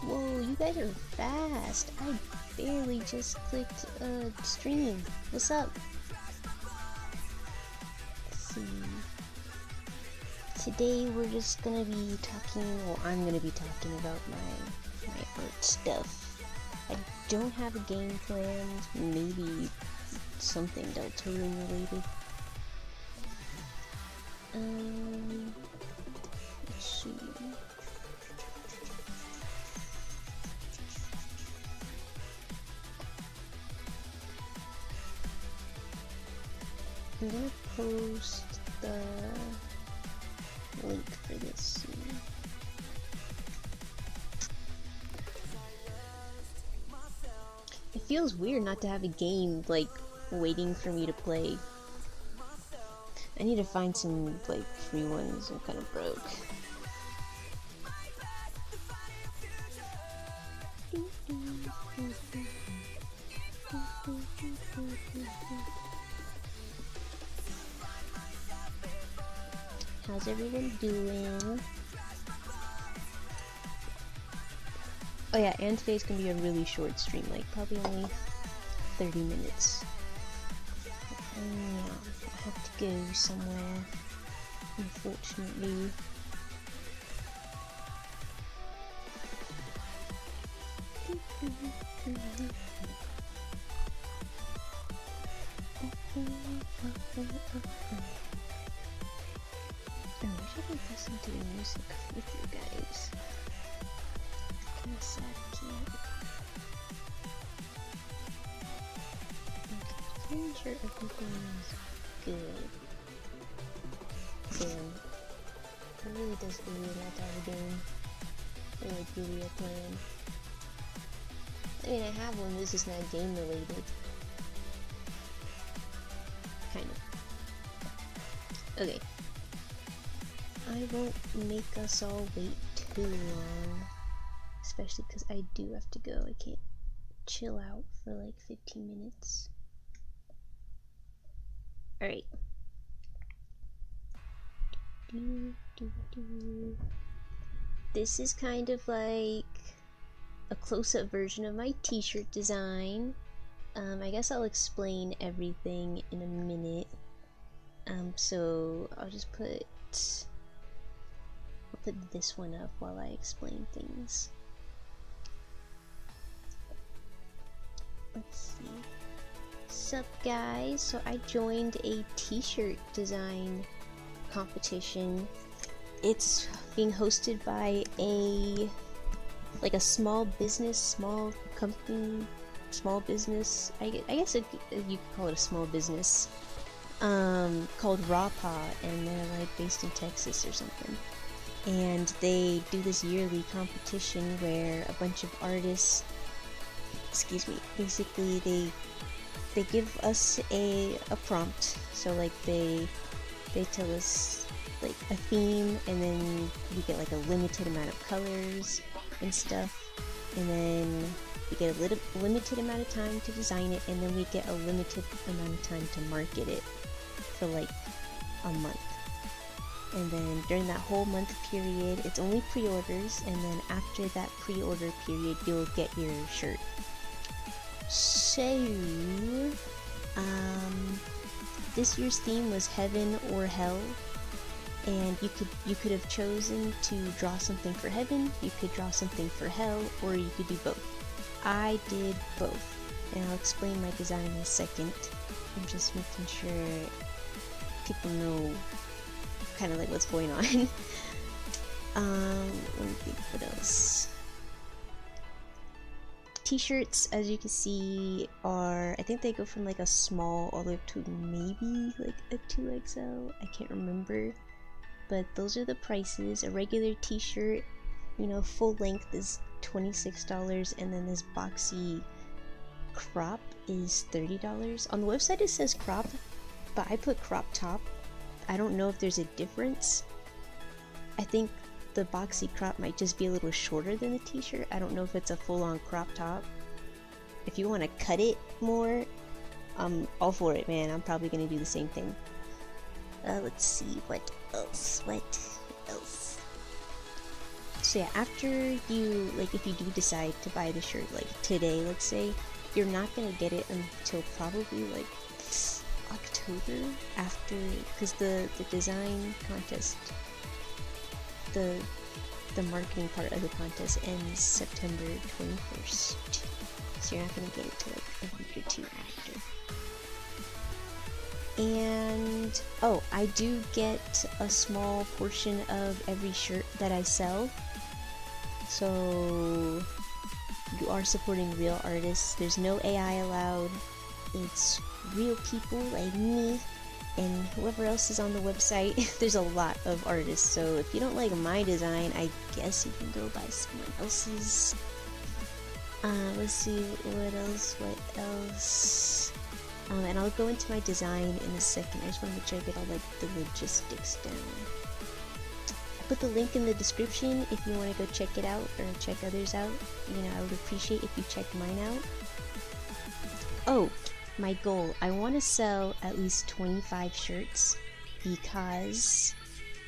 Whoa, you guys are fast. I barely just clicked stream. What's up? Let's see. Today we're just gonna be talking, well, I'm gonna be talking about my art stuff. I don't have a game planned, maybe something Deltarune related. Let's see. I'm gonna post the link for this soon. It feels weird not to have a game, like, waiting for me to play. I need to find some, like, free ones. I'm kind of broke. How's everyone doing? Oh yeah, and today's gonna be a really short stream, like probably only 30 minutes. Yeah, I have to go somewhere, unfortunately. I wish I could listen to the music with you guys. Kinda sad I can't. Okay, pretty sure everything is good. Damn. It really does feel weird not to have a game. Or like really a plan. I mean, I have one, this is not game related. Kind of. Okay. I won't make us all wait too long. Especially because I do have to go. I can't chill out for like 15 minutes. Alright. This is kind of like a close-up version of my t-shirt design. I guess I'll explain everything in a minute. So I'll just put this one up while I explain things. Let's see. Sup guys, so I joined a t-shirt design competition. It's being hosted by a small business, small company, small business, I guess you could call it a small business, called Raw Paw, and they're like based in Texas or something. And they do this yearly competition where a bunch of artists, basically they give us a prompt. So like they tell us like a theme, and then we get like a limited amount of colors and stuff, and then we get a limited amount of time to design it, and then we get a limited amount of time to market it for like a month. And then during that whole month period, it's only pre-orders, and then after that pre-order period, you'll get your shirt. So, this year's theme was Heaven or Hell, and you could have chosen to draw something for Heaven, you could draw something for Hell, or you could do both. I did both, and I'll explain my design in a second. I'm just making sure people know kind of like what's going on. Let me think what else. T-shirts, as you can see, are, I think they go from like a small all the way up to maybe like a 2XL, I can't remember, but those are the prices. A regular t-shirt, you know, full length is $26, and then this boxy crop is $30. On the website it says crop, but I put crop top. I don't know if there's a difference. I think the boxy crop might just be a little shorter than the t-shirt. I don't know if it's a full-on crop top. If you want to cut it more, I'm all for it, man. I'm probably gonna do the same thing. Let's see, what else? So yeah, after you, like, if you do decide to buy the shirt, like today, let's say, you're not gonna get it until probably like October, after, because the design contest, the marketing part of the contest ends September 21st. So you're not gonna get it till like a week or two after. And oh, I do get a small portion of every shirt that I sell. So you are supporting real artists. There's no AI allowed. It's real people like me and whoever else is on the website. There's a lot of artists, so if you don't like my design, I guess you can go buy someone else's. Let's see, what else? And I'll go into my design in a second. I just want to make sure I get all like the logistics down. I put the link in the description if you want to go check it out or check others out. You know, I would appreciate if you check mine out. Oh, my goal. I want to sell at least 25 shirts because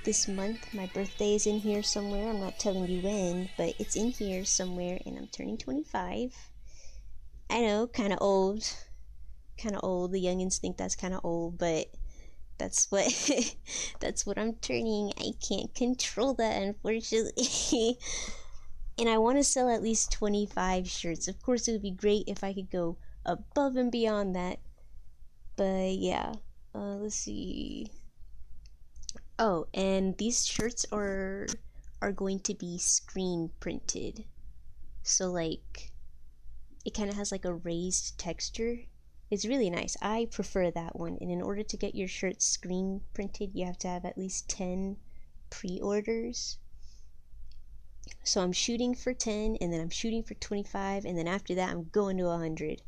this month my birthday is in here somewhere. I'm not telling you when, but it's in here somewhere and I'm turning 25. I know, kind of old. The youngins think that's kind of old, but that's what that's what I'm turning. I can't control that, unfortunately. And I want to sell at least 25 shirts. Of course, it would be great if I could go above and beyond that, but yeah. Let's see. Oh, and these shirts are going to be screen printed, so like it kind of has like a raised texture. It's really nice. I prefer that one. And in order to get your shirt screen printed, you have to have at least 10 pre-orders. So I'm shooting for 10, and then I'm shooting for 25, and then after that I'm going to 100.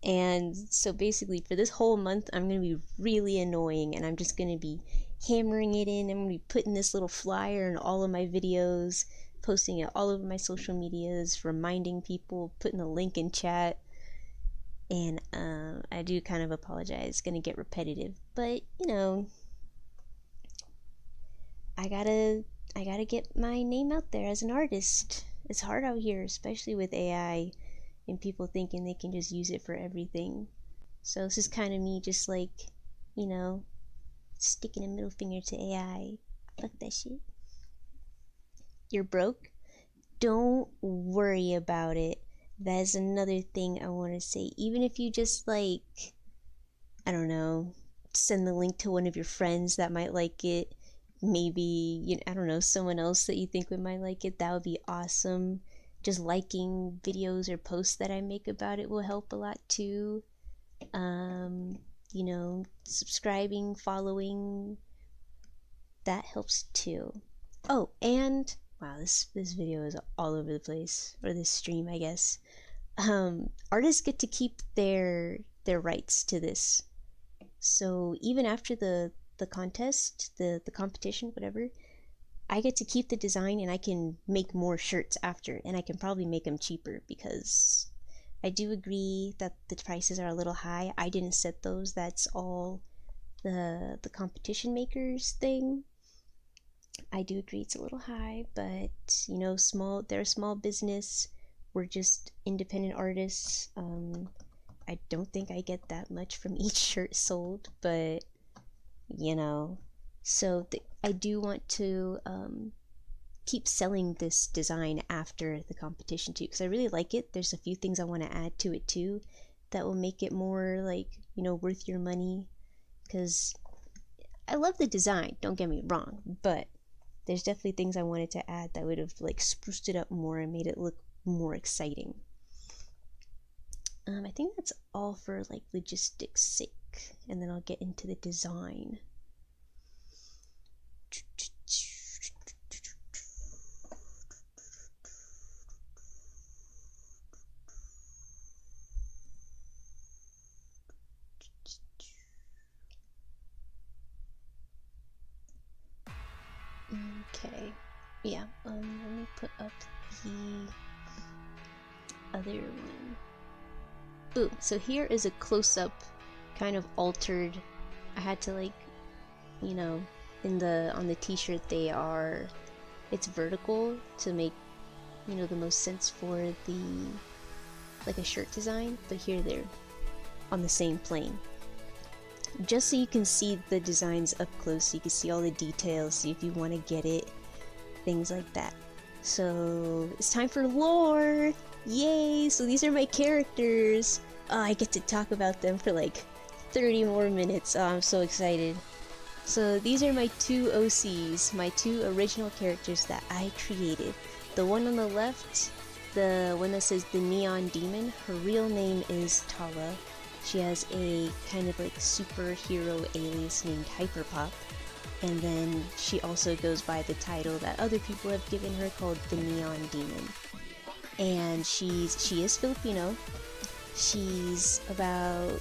And so basically for this whole month I'm going to be really annoying, and I'm just going to be hammering it in. I'm going to be putting this little flyer in all of my videos, posting it all over my social medias, reminding people, putting a link in chat. And I do kind of apologize, it's gonna get repetitive, but you know, I gotta get my name out there as an artist. It's hard out here, especially with AI and people thinking they can just use it for everything. So this is kind of me just like, you know, sticking a middle finger to AI. Fuck that shit. You're broke? Don't worry about it. That's another thing I want to say. Even if you just like, I don't know, send the link to one of your friends that might like it, maybe, you know, I don't know, someone else that you think might like it, that would be awesome. Just liking videos or posts that I make about it will help a lot too. You know, subscribing, following, that helps too. Oh, and wow, this video is all over the place, or this stream, I guess. Artists get to keep their rights to this. So even after the contest, the competition, whatever, I get to keep the design, and I can make more shirts after, and I can probably make them cheaper because I do agree that the prices are a little high. I didn't set those. That's all the competition makers thing. I do agree it's a little high, but you know, they're a small business. We're just independent artists. I don't think I get that much from each shirt sold, but you know, so I do want to keep selling this design after the competition too, because I really like it. There's a few things I want to add to it too that will make it more like, you know, worth your money, because I love the design, don't get me wrong, but there's definitely things I wanted to add that would have like spruced it up more and made it look more exciting. I think that's all for like logistics sake, and then I'll get into the design. Okay, yeah, let me put up the other one. Boom. So here is a close-up, kind of altered. I had to like, you know, on the t-shirt they are it's vertical to make, you know, the most sense for the, like a shirt design, but here they're on the same plane. Just so you can see the designs up close, so you can see all the details, see if you want to get it, things like that. So it's time for lore! Yay! So these are my characters! Oh, I get to talk about them for like 30 more minutes. Oh, I'm so excited. So these are my two OCs, my two original characters that I created. The one on the left, the one that says the Neon Demon, her real name is Tala. She has a kind of like superhero alias named Hyperpop. And then she also goes by the title that other people have given her called the Neon Demon. And she is Filipino. She's about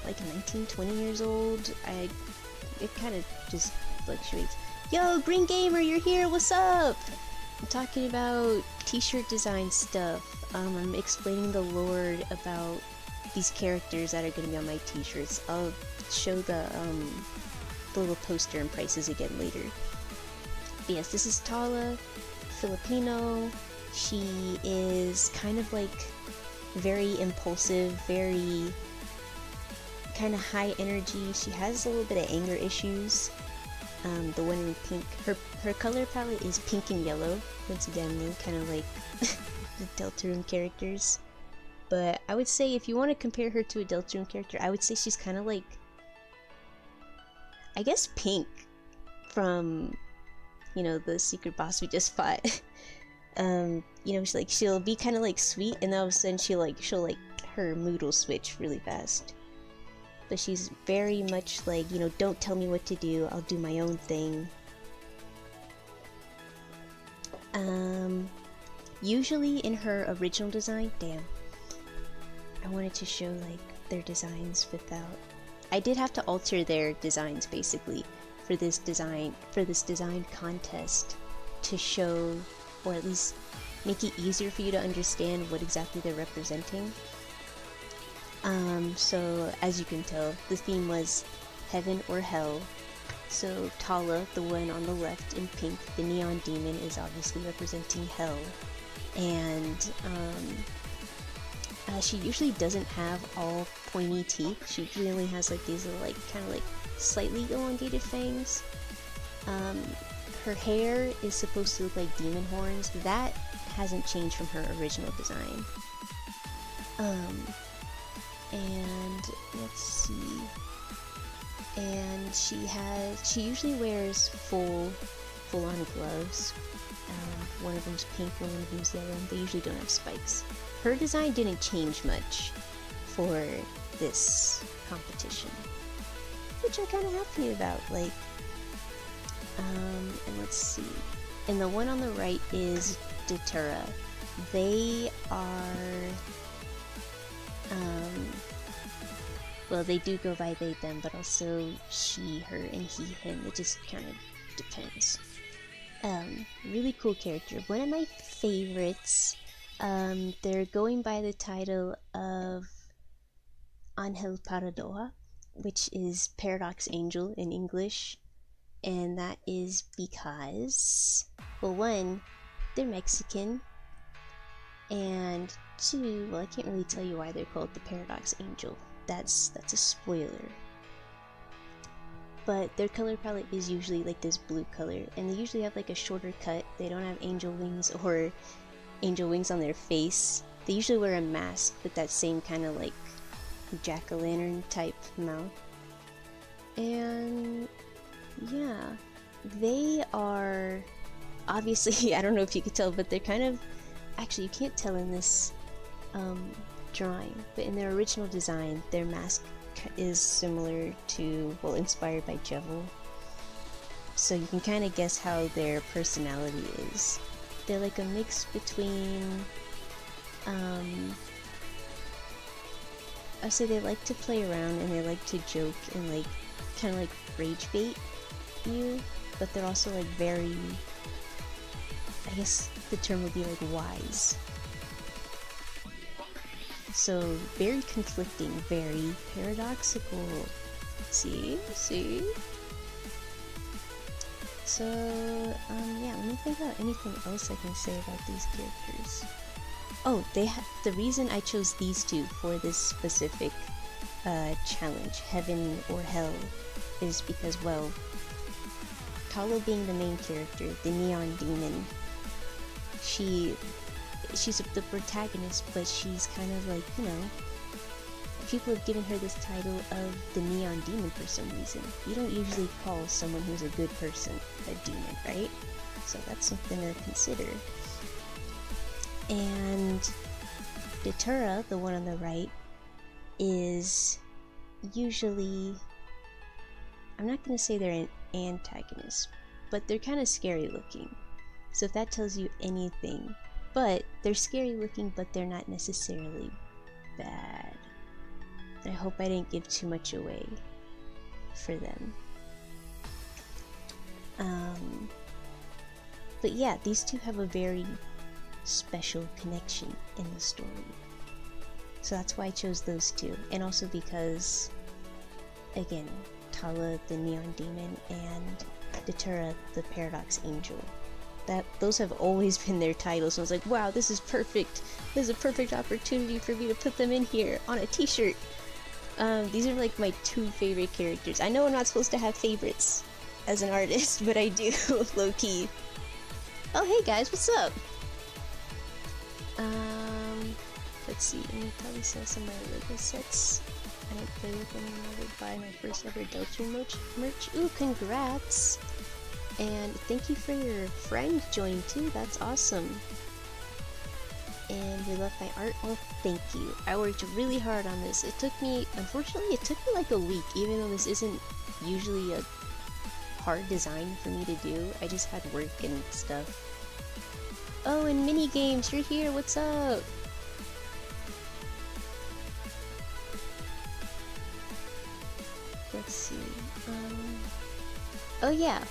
like 19, 20 years old. It kind of just fluctuates. Yo, Green Gamer, you're here, what's up? I'm talking about t-shirt design stuff. I'm explaining the lore about these characters that are going to be on my t-shirts. I'll show the little poster and prices again later. But yes, this is Tala, Filipino. She is kind of like very impulsive, very kind of high energy. She has a little bit of anger issues. The one in pink, her color palette is pink and yellow, coincidentally, kind of like the Deltarune characters. But I would say if you want to compare her to a Deltarune character, I would say she's kind of like, I guess, Pink from, you know, the secret boss we just fought. You know, she'll be kind of like sweet, and then all of a sudden she'll her mood will switch really fast. But she's very much like, you know, don't tell me what to do, I'll do my own thing. Usually in her original design, damn, I wanted to show like their designs without, I did have to alter their designs basically for this design contest to show, or at least make it easier for you to understand what exactly they're representing. So as you can tell, the theme was heaven or hell. So Tala, the one on the left in pink, the Neon Demon, is obviously representing hell. And she usually doesn't have all pointy teeth. She usually only has like these little, like, kind of like slightly elongated fangs. Her hair is supposed to look like demon horns. That hasn't changed from her original design. And let's see. And she usually wears full-on gloves. One of them's pink, one of them's yellow. They usually don't have spikes. Her design didn't change much for this competition, which I'm kind of happy about. Like, and let's see. And the one on the right is Datura. They are, well, they do go by they, them, but also she, her, and he, him. It just kind of depends. Really cool character. One of my favorites. They're going by the title of Angel Paradoja, which is Paradox Angel in English. And that is because, well, one, they're Mexican, and two, well, I can't really tell you why they're called the Paradox Angel. That's a spoiler. But their color palette is usually like this blue color, and they usually have like a shorter cut. They don't have angel wings or angel wings on their face. They usually wear a mask with that same kind of like jack-o'-lantern type mouth. And yeah, they are obviously, I don't know if you could tell, but they're kind of, actually you can't tell in this drawing, but in their original design, their mask is similar to, well, inspired by Jevil. So you can kind of guess how their personality is. They're like a mix between, I say they like to play around and they like to joke and like kind of like rage bait you, but they're also like very, I guess the term would be like wise. So very conflicting, very paradoxical. See? So, yeah, let me think about anything else I can say about these characters. Oh, the reason I chose these two for this specific challenge, Heaven or Hell, is because, well, Tala being the main character, the Neon Demon, she's the protagonist, but she's kind of like, you know, people have given her this title of the Neon Demon for some reason. You don't usually call someone who's a good person a demon, right? So that's something to consider. And Datura, the one on the right, is usually, I'm not going to say they're an antagonist, but they're kind of scary looking. So if that tells you anything, but they're scary looking, but they're not necessarily bad. I hope I didn't give too much away for them. But yeah, these two have a very special connection in the story. So that's why I chose those two. And also because, again, Tala the Neon Demon and Datura the Paradox Angel. Those have always been their titles. So I was like, wow, this is perfect. This is a perfect opportunity for me to put them in here on a t-shirt. These are like my two favorite characters. I know I'm not supposed to have favorites as an artist, but I do, low-key. Oh, hey guys, what's up? Let's see, I'm gonna probably sell some of my Lego sets. I don't play with them anymore. To buy my first ever Delta merch. Ooh, congrats! And thank you for your friend joining too, that's awesome. And we love my art. Well, thank you. I worked really hard on this. Unfortunately, it took me like a week, even though this isn't usually a hard design for me to do. I just had work and stuff. Oh, and mini games, you're here. What's up? Let's see. Oh yeah.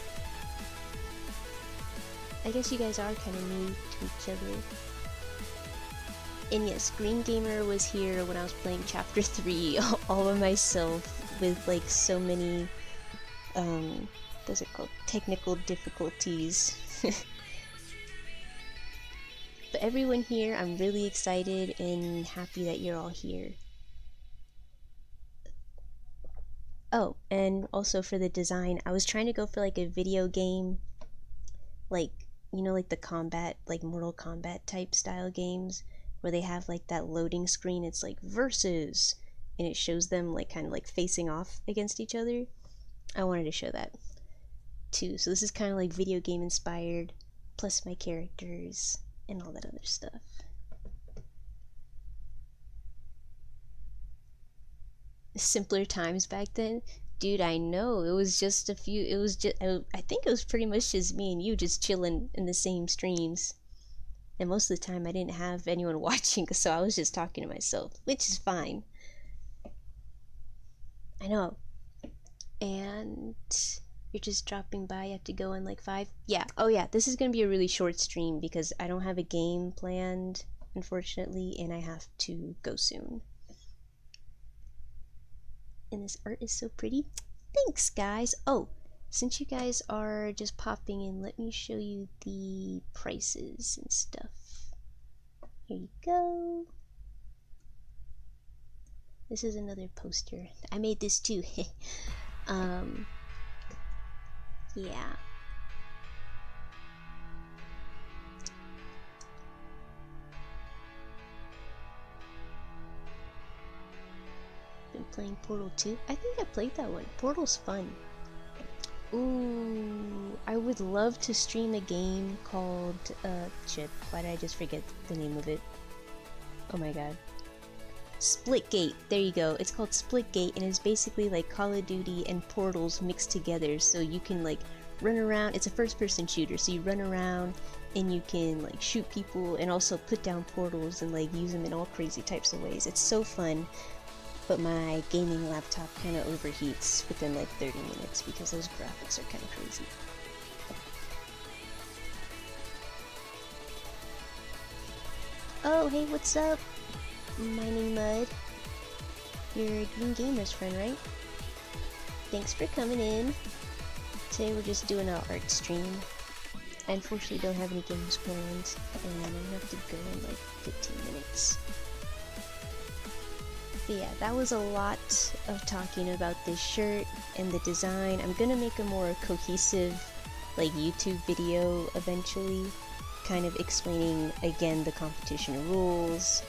I guess you guys are kind of new to each other. And yes, Green Gamer was here when I was playing Chapter 3 all by myself with like so many, what's it called? Technical difficulties. But everyone here, I'm really excited and happy that you're all here. Oh, and also for the design, I was trying to go for like a video game, like, you know, like the combat, like Mortal Kombat type style games, where they have like that loading screen, it's like versus, and it shows them like kind of like facing off against each other. I wanted to show that too. So this is kind of like video game inspired, plus my characters and all that other stuff. Simpler times back then, dude. I know, it was just I think it was pretty much just me and you just chilling in the same streams, and most of the time I didn't have anyone watching, so I was just talking to myself, which is fine. I know. And you're just dropping by. You have to go in like 5. Yeah. Oh yeah, this is gonna be a really short stream because I don't have a game planned, unfortunately, and I have to go soon. And this art is so pretty. Thanks, guys. Oh, since you guys are just popping in, let me show you the prices and stuff. Here you go. This is another poster. I made this too. Yeah. Been playing Portal 2. I think I played that one. Portal's fun. Ooh, I would love to stream a game called, shit, why did I just forget the name of it? Oh my god. Splitgate, there you go. It's called Splitgate, and it's basically like Call of Duty and Portals mixed together, so you can like run around. It's a first-person shooter, so you run around and you can like shoot people and also put down portals and like use them in all crazy types of ways. It's so fun, but my gaming laptop kind of overheats within like 30 minutes because those graphics are kind of crazy. Oh, hey, what's up? Mining Mud. You're Green Gamer's friend, right? Thanks for coming in. Today we're just doing our art stream. I unfortunately don't have any games planned, and I'm gonna have to go in like 15 minutes. But yeah, that was a lot of talking about this shirt and the design. I'm gonna make a more cohesive like YouTube video eventually, kind of explaining again the competition rules,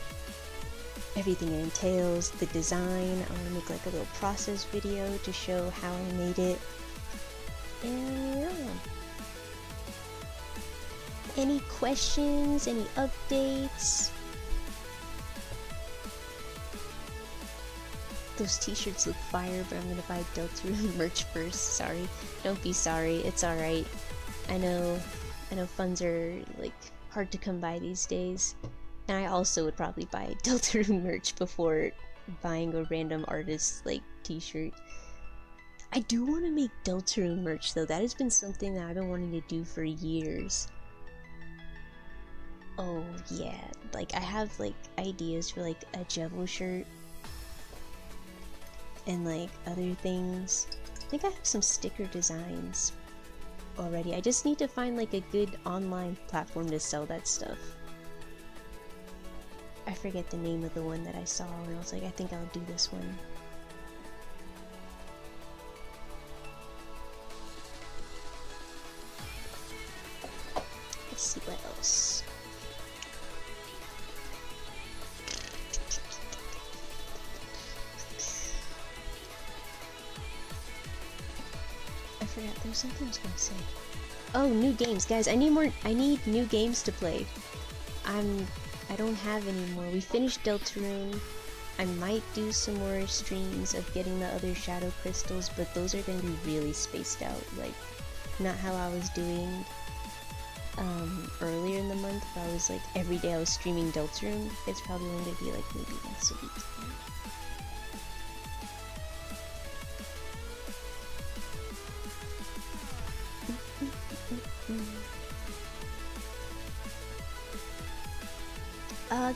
everything it entails, the design. I want to make like a little process video to show how I made it. And yeah. Any questions? Any updates? Those t-shirts look fire, but I'm gonna buy Deltarune merch first. Sorry. Don't be sorry. It's alright. I know funds are like hard to come by these days. And I also would probably buy Deltarune merch before buying a random artist like t-shirt. I do want to make Deltarune merch though. That has been something that I've been wanting to do for years. Oh yeah, like I have like ideas for like a Jevil shirt and like other things. I think I have some sticker designs already. I just need to find like a good online platform to sell that stuff. I forget the name of the one that I saw and I was like, I think I'll do this one. Let's see what else. I forgot there was something I was gonna say. Oh, new games, guys! I need new games to play. I don't have any more. We finished Deltarune. I might do some more streams of getting the other shadow crystals, but those are gonna be really spaced out. Like, not how I was doing earlier in the month, where I was like every day I was streaming Deltarune. It's probably going to be like maybe once a week.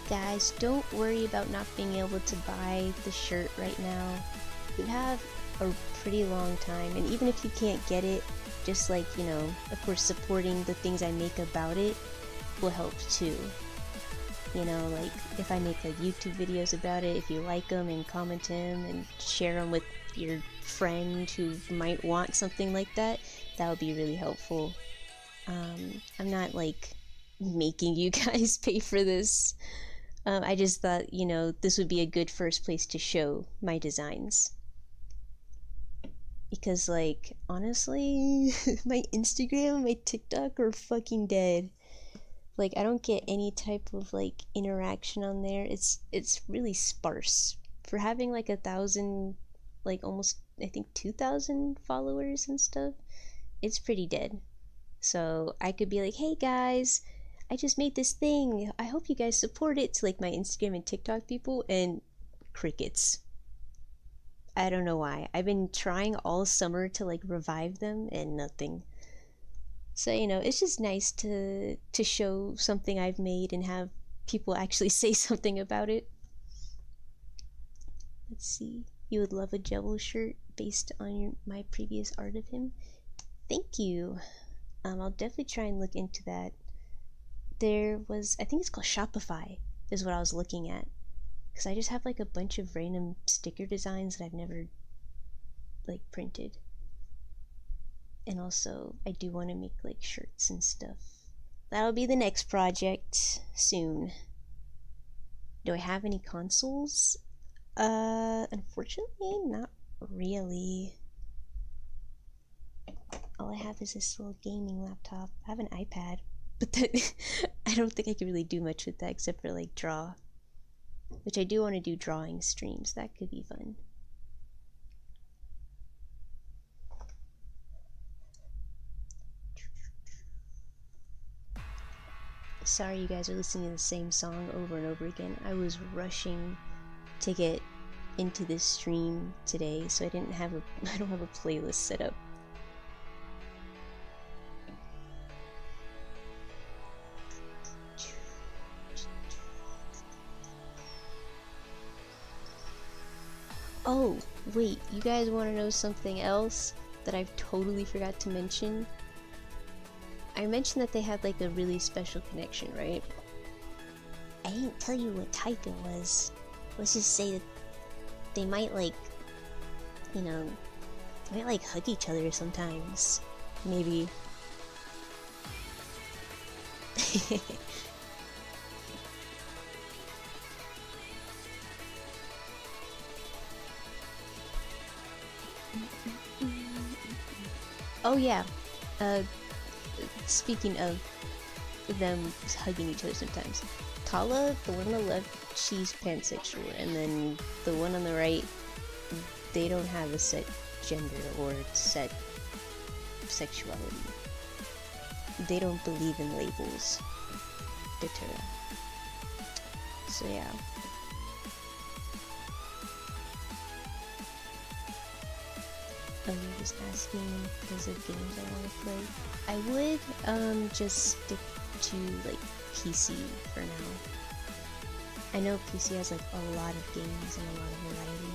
Guys, don't worry about not being able to buy the shirt right now. You have a pretty long time, and even if you can't get it, just like, you know, of course supporting the things I make about it will help too. You know, like if I make like YouTube videos about it, if you like them and comment them and share them with your friend who might want something like that, that would be really helpful. I'm not like making you guys pay for this. I just thought, you know, this would be a good first place to show my designs. Because, like, honestly, my Instagram, my TikTok are fucking dead. Like, I don't get any type of, like, interaction on there. It's really sparse. For having, like, 1,000, like, almost, I think, 2,000 followers and stuff, it's pretty dead. So, I could be like, hey, guys, I just made this thing. I hope you guys support it, to, like, my Instagram and TikTok people, and crickets. I don't know why. I've been trying all summer to like revive them and nothing. So, you know, it's just nice to show something I've made and have people actually say something about it. Let's see. You would love a Jevil shirt based on my previous art of him. Thank you. I'll definitely try and look into that. There was, I think it's called Shopify is what I was looking at. Because I just have like a bunch of random sticker designs that I've never like printed. And also I do want to make like shirts and stuff. That'll be the next project soon. Do I have any consoles? Unfortunately not really. All I have is this little gaming laptop. I have an iPad, but that I don't think I can really do much with that except for like draw. Which I do want to do drawing streams. That could be fun. Sorry you guys are listening to the same song over and over again. I was rushing to get into this stream today, so I don't have a playlist set up. Oh, wait, you guys want to know something else? that I've totally forgot to mention. I mentioned that they had like a really special connection, right? I didn't tell you what type it was. Let's just say that they might like, you know, they might like hug each other sometimes. Maybe. Oh yeah, speaking of them hugging each other sometimes, Tala, the one on the left, she's pansexual, and then the one on the right, they don't have a set gender or set sexuality. They don't believe in labels. Deterra. So yeah. Oh, you're just asking because of games I want to play. I would just stick to like PC for now. I know PC has like a lot of games and a lot of variety.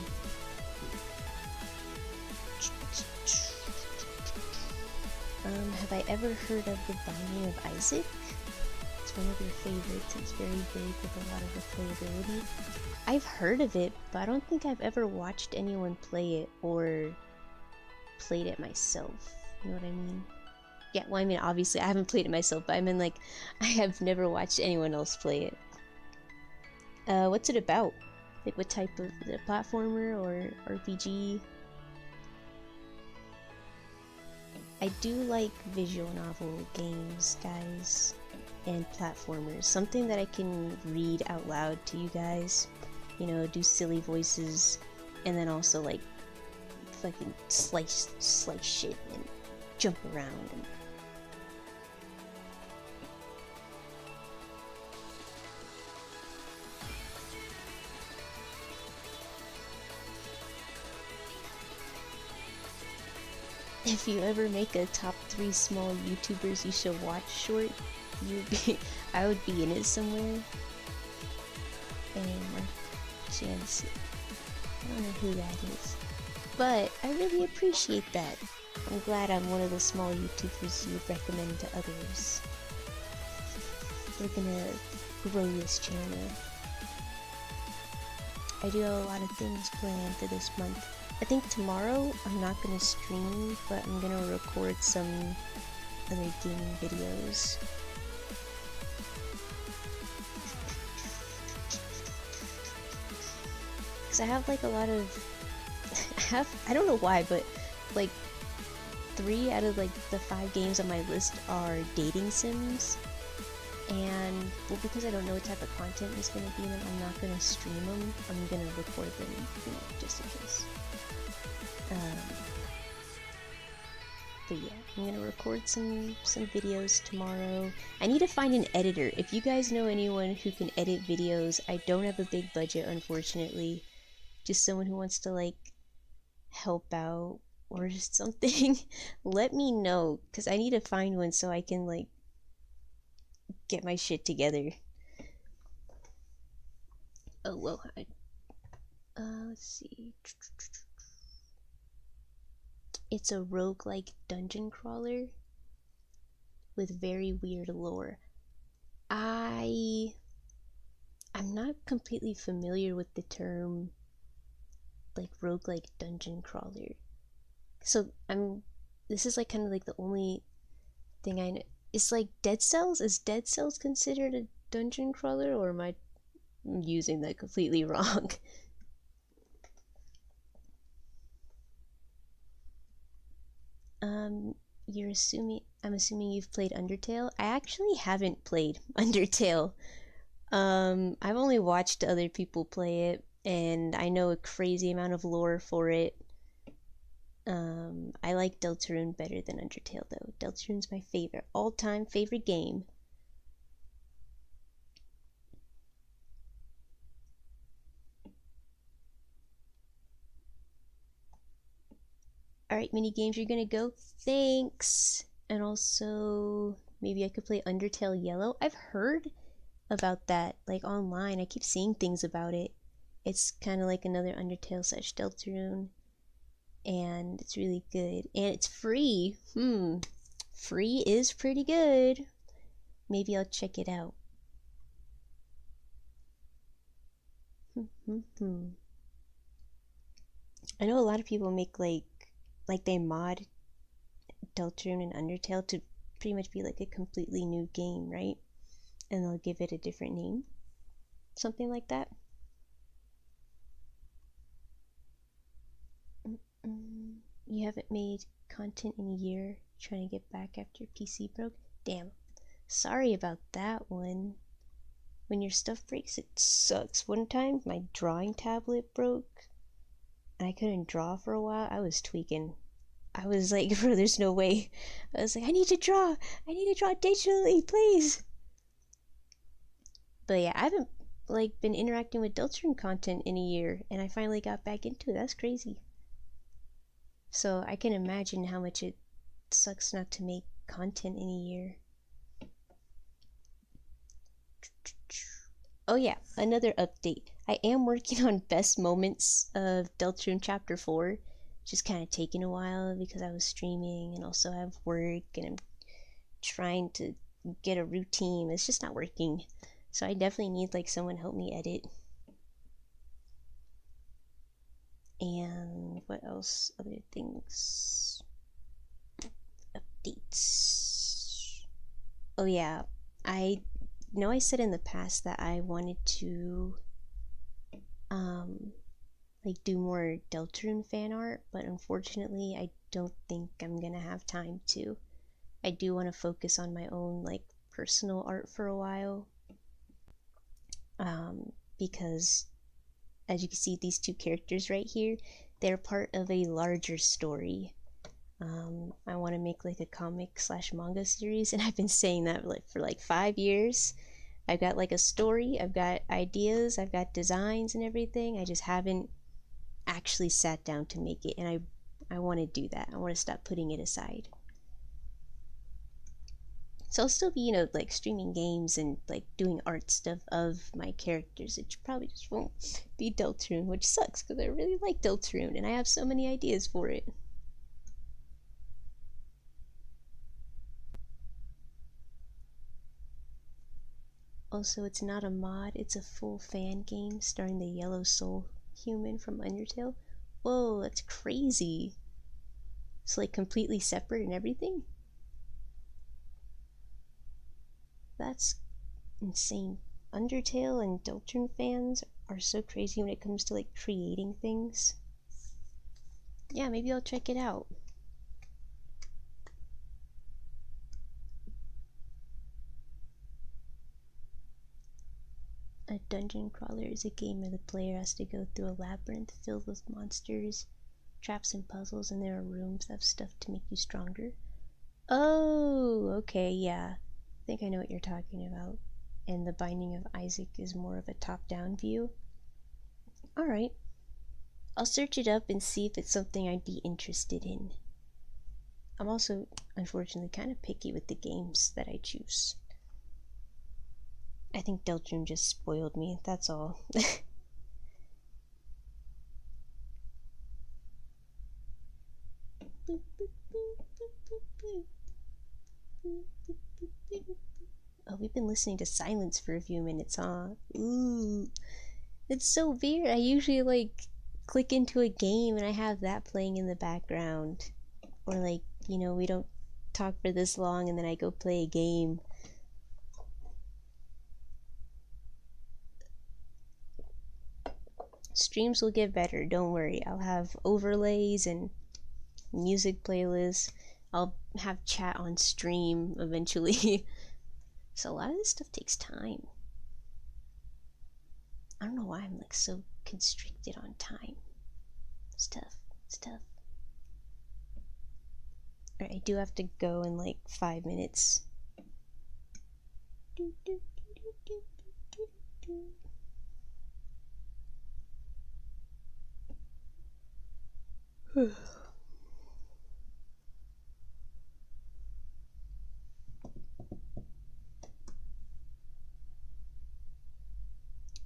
Have I ever heard of The Binding of Isaac? It's one of your favorites. It's very big with a lot of replayability. I've heard of it, but I don't think I've ever watched anyone play it or played it myself. You know what I mean? Yeah, well, I mean, obviously I haven't played it myself, but I mean, like, I have never watched anyone else play it. What's it about? Like, what type of, is it a platformer or RPG? I do like visual novel games, guys, and platformers. Something that I can read out loud to you guys, you know, do silly voices, and then also, like, fucking slice shit and jump around and if you ever make a top 3 small YouTubers you should watch short, I would be in it somewhere. And Chance, I don't know who that is, but I really appreciate that. I'm glad I'm one of the small YouTubers you would recommend to others. We're gonna grow this channel. I do have a lot of things planned for this month. I think tomorrow I'm not gonna stream, but I'm gonna record some other gaming videos. Cause I have like a lot of, I don't know why, but like 3 out of like the 5 games on my list are dating sims. And, well, because I don't know what type of content is going to be in them, I'm not going to stream them. I'm going to record them, you know, just in case. But yeah, I'm going to record some videos tomorrow. I need to find an editor. If you guys know anyone who can edit videos, I don't have a big budget, unfortunately. Just someone who wants to, like, help out or something. Let me know, because I need to find one so I can, like, get my shit together. Oh, well, let's see. It's a roguelike dungeon crawler with very weird lore. I'm not completely familiar with the term, like, roguelike dungeon crawler. So, this is, like, kind of, like, the only thing I know. It's like Dead Cells? Is Dead Cells considered a dungeon crawler, or am I using that completely wrong? I'm assuming you've played Undertale? I actually haven't played Undertale. I've only watched other people play it, and I know a crazy amount of lore for it. I like Deltarune better than Undertale, though. Deltarune's my favorite, all-time favorite game. Alright, mini games, you're gonna go? Thanks! And also, maybe I could play Undertale Yellow. I've heard about that, like, online. I keep seeing things about it. It's kind of like another Undertale / Deltarune. and it's really good. And it's free. Free is pretty good. Maybe I'll check it out. I know a lot of people make like they mod Deltarune and Undertale to pretty much be like a completely new game, right? And they'll give it a different name. Something like that. You haven't made content in a year, trying to get back after your PC broke? Damn. Sorry about that one. When your stuff breaks, it sucks. One time, my drawing tablet broke, and I couldn't draw for a while. I was tweaking. I was like, bro, there's no way. I was like, I need to draw digitally, please. But yeah, I haven't like been interacting with Deltarune content in a year, and I finally got back into it. That's crazy. So I can imagine how much it sucks not to make content in a year. Oh yeah, another update. I am working on best moments of Deltarune Chapter 4. Just kind of taking a while because I was streaming and also I have work and I'm trying to get a routine. It's just not working. So I definitely need like someone help me edit. And what else? Other things. Updates. Oh yeah, I know I said in the past that I wanted to like do more Deltarune fan art, but unfortunately I don't think I'm gonna have time to. I do want to focus on my own like personal art for a while, because as you can see, these two characters right here, they're part of a larger story. I want to make like a comic slash manga series, and I've been saying that like for like 5 years. I've got like a story, I've got ideas, I've got designs and everything. I just haven't actually sat down to make it, and I want to do that. I want to stop putting it aside. So I'll still be, like streaming games and like doing art stuff of my characters. It probably just won't be Deltarune, which sucks because I really like Deltarune and I have so many ideas for it. Also, it's not a mod, it's a full fan game starring the Yellow Soul human from Undertale. Whoa, that's crazy. It's like completely separate and everything? That's insane. Undertale and Deltarune fans are so crazy when it comes to like creating things. Yeah, maybe I'll check it out. A dungeon crawler is a game where the player has to go through a labyrinth filled with monsters, traps, and puzzles, and there are rooms that have stuff to make you stronger. Oh, okay, yeah. I think I know what you're talking about. And The Binding of Isaac is more of a top-down view. Alright. I'll search it up and see if it's something I'd be interested in. I'm also, unfortunately, kind of picky with the games that I choose. I think Deltarune just spoiled me, that's all. Oh, we've been listening to silence for a few minutes, huh? Ooh. It's so weird. I usually like click into a game and I have that playing in the background. Or like, we don't talk for this long and then I go play a game. Streams will get better, don't worry. I'll have overlays and music playlists. I'll have chat on stream eventually. So a lot of this stuff takes time. I don't know why I'm like so constricted on time. Stuff. Alright, I do have to go in like 5 minutes.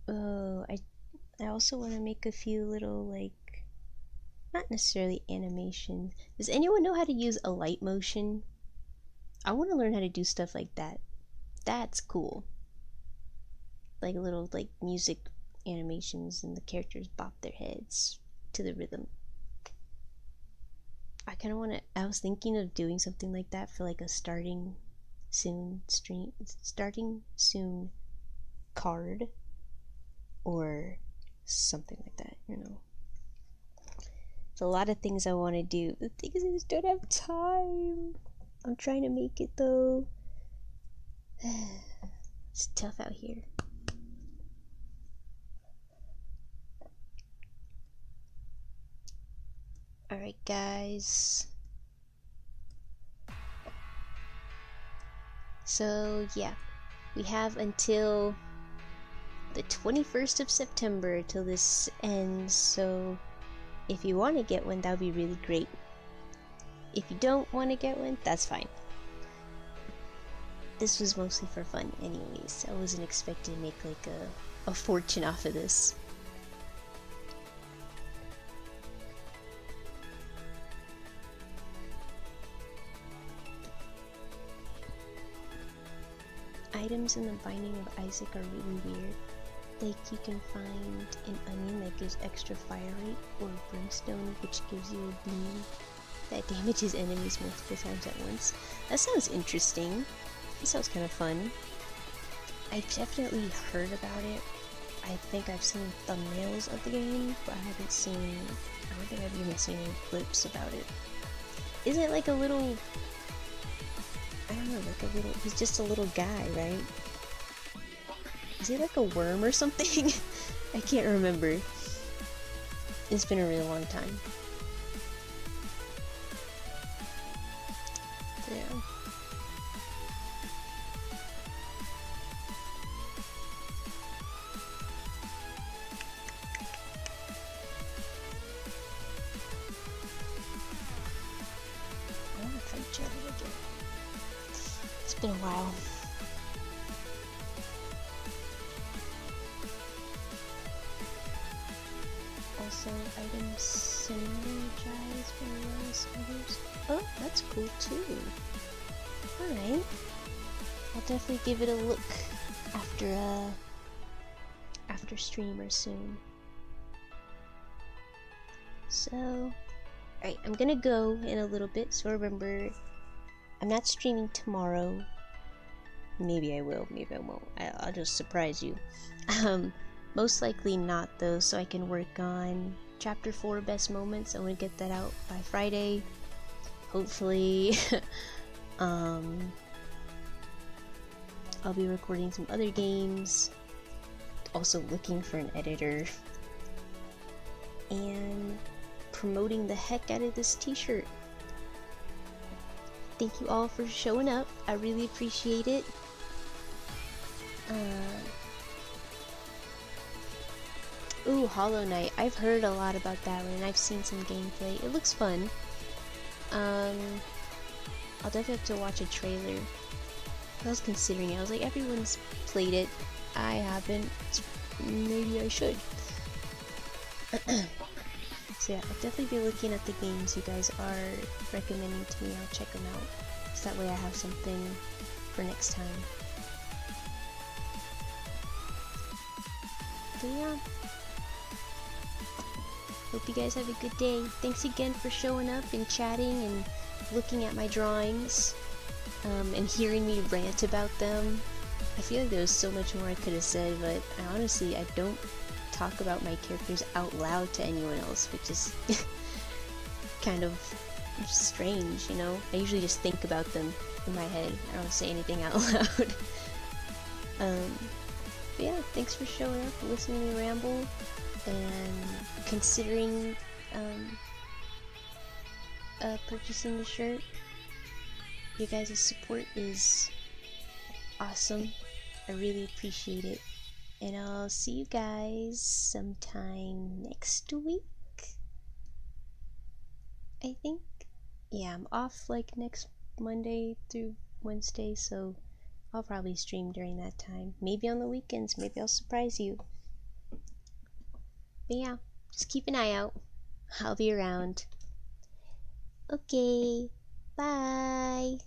Oh, I also want to make a few little like, not not necessarily animation. Does anyone know how to use a light motion? I want to learn how to do stuff like that. That's cool. Like little like music animations and the characters bop their heads to the rhythm. I kind of want to. I was thinking of doing something like that for like a starting soon card or something like that, you know. There's a lot of things I want to do. The thing is, I just don't have time. I'm trying to make it though. It's tough out here. Alright, guys. So, yeah. We have until the 21st of September till this ends, so if you want to get one, that would be really great. If you don't want to get one, that's fine. This was mostly for fun anyways. I wasn't expecting to make like a fortune off of this. Items in the Binding of Isaac are really weird. Like, you can find an onion that gives extra fire rate, or brimstone which gives you a beam that damages enemies multiple times at once. That sounds interesting. It sounds kind of fun. I've definitely heard about it. I think I've seen thumbnails of the game, but I don't think I've even seen any clips about it. Isn't it like a little, I don't know, like a little, he's just a little guy, right? Is he like a worm or something? I can't remember. It's been a really long time. Yeah. I want to try jelly again. It's been a while. Also, items synergize for various others. Oh, that's cool too. Alright. I'll definitely give it a look after stream or soon. So, alright, I'm gonna go in a little bit, so remember, I'm not streaming tomorrow. Maybe I will, maybe I won't. I'll just surprise you. Most likely not though, so I can work on chapter 4 best moments. I want to get that out by Friday. Hopefully. I'll be recording some other games. Also looking for an editor. And promoting the heck out of this t-shirt. Thank you all for showing up. I really appreciate it. Ooh, Hollow Knight. I've heard a lot about that one, and I've seen some gameplay. It looks fun. I'll definitely have to watch a trailer. I was considering it. I was like, everyone's played it. I haven't. Maybe I should. So yeah, I'll definitely be looking at the games you guys are recommending to me. I'll check them out. So that way I have something for next time. But yeah. Hope you guys have a good day. Thanks again for showing up and chatting and looking at my drawings and hearing me rant about them. I feel like there was so much more I could have said, but honestly, I don't talk about my characters out loud to anyone else, which is kind of strange, you know? I usually just think about them in my head. I don't say anything out loud. But yeah, thanks for showing up, listening to me ramble, and considering purchasing the shirt. Your guys' support is awesome. I really appreciate it. And I'll see you guys sometime next week, I think. Yeah, I'm off like next Monday through Wednesday, so I'll probably stream during that time. Maybe on the weekends, maybe I'll surprise you. But yeah, just keep an eye out. I'll be around. Okay, bye.